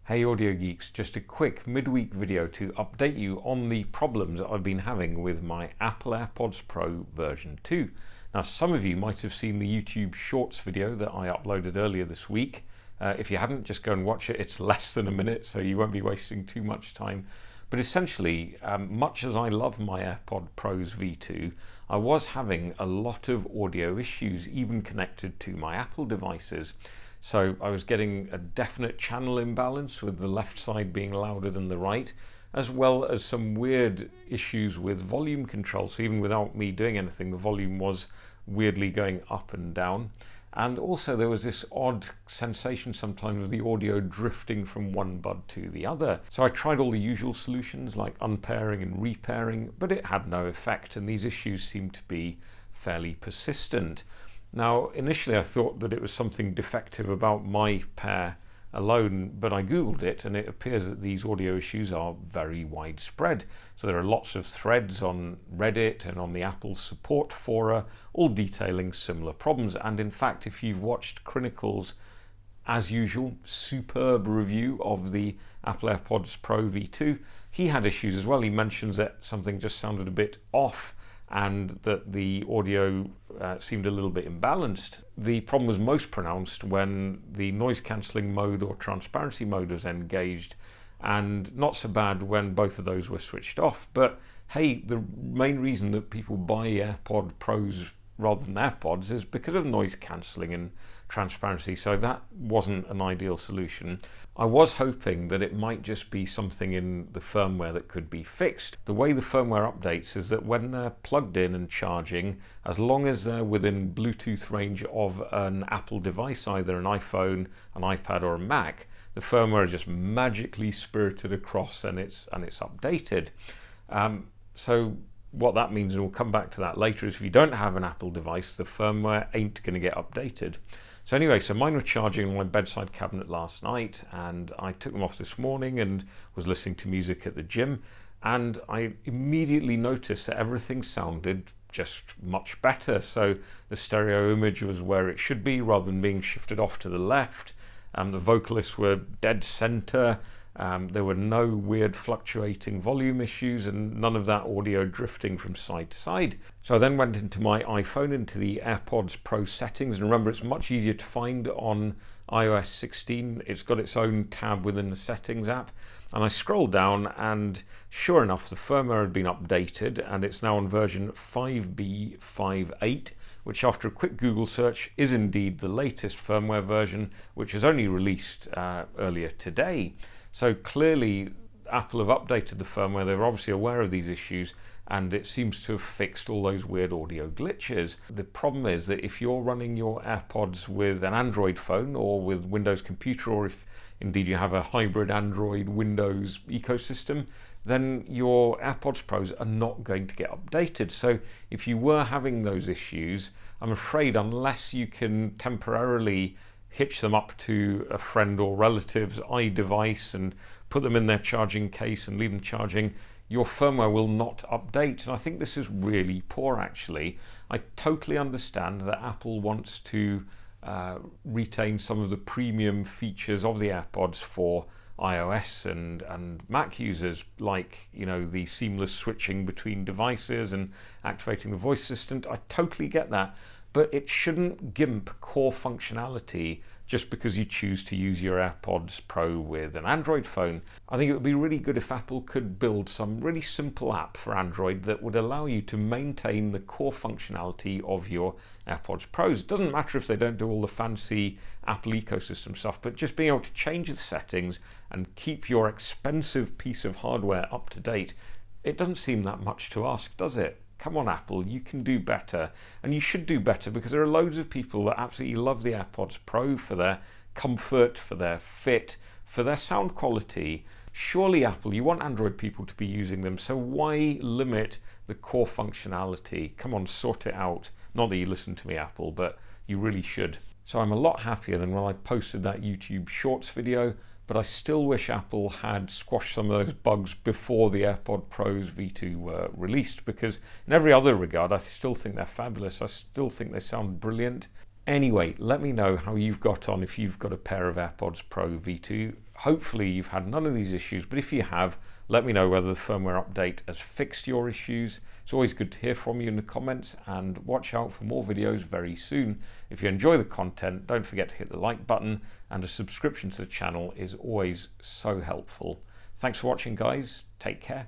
Hey Audio Geeks, just a quick midweek video to update you on the problems that I've been having with my Apple AirPods Pro version 2. Now some of you might have seen the YouTube Shorts video that I uploaded earlier this week. If you haven't, just go and watch it. It's less than a minute, so you won't be wasting too much time. But essentially, much as I love my AirPod Pros V2, I was having a lot of audio issues, even connected to my Apple devices. So I was getting a definite channel imbalance with the left side being louder than the right, as well as some weird issues with volume control. So even without me doing anything, the volume was weirdly going up and down. And also there was this odd sensation sometimes of the audio drifting from one bud to the other. So I tried all the usual solutions like unpairing and repairing, but it had no effect, and these issues seemed to be fairly persistent. Now, initially I thought that it was something defective about my pair alone, but I googled it and it appears that these audio issues are very widespread. So there are lots of threads on Reddit and on the Apple support fora, all detailing similar problems. And in fact, if you've watched Crinical's, as usual, superb review of the Apple AirPods Pro V2, he had issues as well. He mentions that something just sounded a bit off and that the audio seemed a little bit imbalanced. The problem was most pronounced when the noise cancelling mode or transparency mode was engaged, and not so bad when both of those were switched off. But hey, the main reason that people buy AirPod Pros rather than AirPods is because of noise cancelling and transparency, so that wasn't an ideal solution. I was hoping that it might just be something in the firmware that could be fixed. The way the firmware updates is that when they're plugged in and charging, as long as they're within Bluetooth range of an Apple device, either an iPhone, an iPad or a Mac, the firmware is just magically spirited across and it's updated. So what that means, and we'll come back to that later, is if you don't have an Apple device, the firmware ain't going to get updated. So anyway, so mine were charging on my bedside cabinet last night, and I took them off this morning and was listening to music at the gym, and I immediately noticed that everything sounded just much better. So the stereo image was where it should be rather than being shifted off to the left. The vocalists were dead center. There were no weird fluctuating volume issues and none of that audio drifting from side to side. So I then went into my iPhone, into the AirPods Pro settings, and remember it's much easier to find on iOS 16. It's got its own tab within the settings app, and I scrolled down and sure enough the firmware had been updated and it's now on version 5B58, which after a quick Google search is indeed the latest firmware version, which was only released earlier today. So clearly Apple have updated the firmware. They're obviously aware of these issues and it seems to have fixed all those weird audio glitches. The problem is that if you're running your AirPods with an Android phone or with Windows Computer, or if indeed you have a hybrid Android Windows ecosystem, then your AirPods Pros are not going to get updated. So if you were having those issues, I'm afraid unless you can temporarily hitch them up to a friend or relative's iDevice and put them in their charging case and leave them charging, your firmware will not update. And I think this is really poor, actually. I totally understand that Apple wants to retain some of the premium features of the AirPods for iOS and Mac users, like, you know, the seamless switching between devices and activating the voice assistant. I totally get that. But it shouldn't gimp core functionality just because you choose to use your AirPods Pro with an Android phone. I think it would be really good if Apple could build some really simple app for Android that would allow you to maintain the core functionality of your AirPods Pros. It doesn't matter if they don't do all the fancy Apple ecosystem stuff, but just being able to change the settings and keep your expensive piece of hardware up to date, it doesn't seem that much to ask, does it? Come on, Apple, you can do better, and you should do better, because there are loads of people that absolutely love the AirPods Pro for their comfort, for their fit, for their sound quality. Surely, Apple, you want Android people to be using them, so why limit the core functionality? Come on, sort it out. Not that you listen to me, Apple, but you really should. So I'm a lot happier than when I posted that YouTube Shorts video, but I still wish Apple had squashed some of those bugs before the AirPod Pros V2 were released, because in every other regard I still think they're fabulous. I still think they sound brilliant. Anyway, let me know how you've got on if you've got a pair of AirPods Pro V2. hopefully you've had none of these issues, but if you have, let me know whether the firmware update has fixed your issues. It's always good to hear from you in the comments, and watch out for more videos very soon. If you enjoy the content, don't forget to hit the like button, and a subscription to the channel is always so helpful. Thanks for watching, guys. Take care.